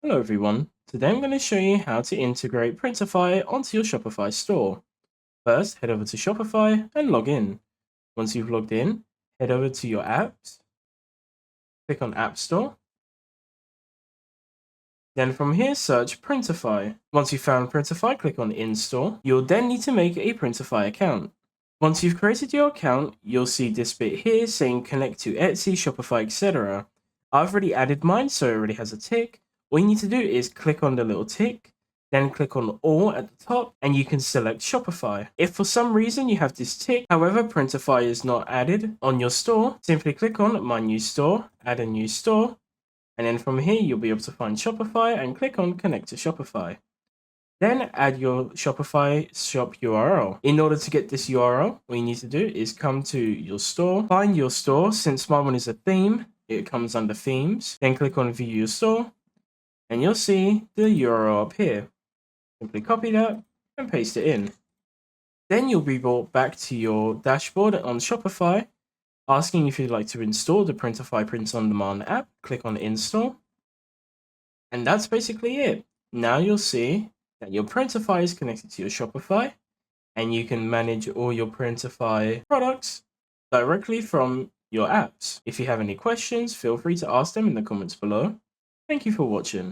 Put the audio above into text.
Hello everyone, today I'm going to show you how to integrate Printify onto your Shopify store. First, head over to Shopify and log in. Once you've logged in, head over to your apps, click on App Store. Then from here, search Printify. Once you've found Printify, click on Install. You'll then need to make a Printify account. Once you've created your account, you'll see this bit here saying connect to Etsy, Shopify, etc. I've already added mine, so it already has a tick. All you need to do is click on the little tick, then click on all at the top, and you can select Shopify. If for some reason you have this tick, however, Printify is not added on your store, simply click on My New Store, add a new store, and then from here you'll be able to find Shopify and click on Connect to Shopify. Then add your Shopify shop URL. In order to get this URL, what you need to do is come to your store, find your store. Since my one is a theme, it comes under themes. Then click on view your store and you'll see the URL up here. Simply copy that and paste it in. Then you'll be brought back to your dashboard on Shopify, asking if you'd like to install the Printify Print on Demand app. Click on install. And that's basically it. Now you'll see that your Printify is connected to your Shopify and you can manage all your Printify products directly from your apps. If you have any questions, feel free to ask them in the comments below. Thank you for watching.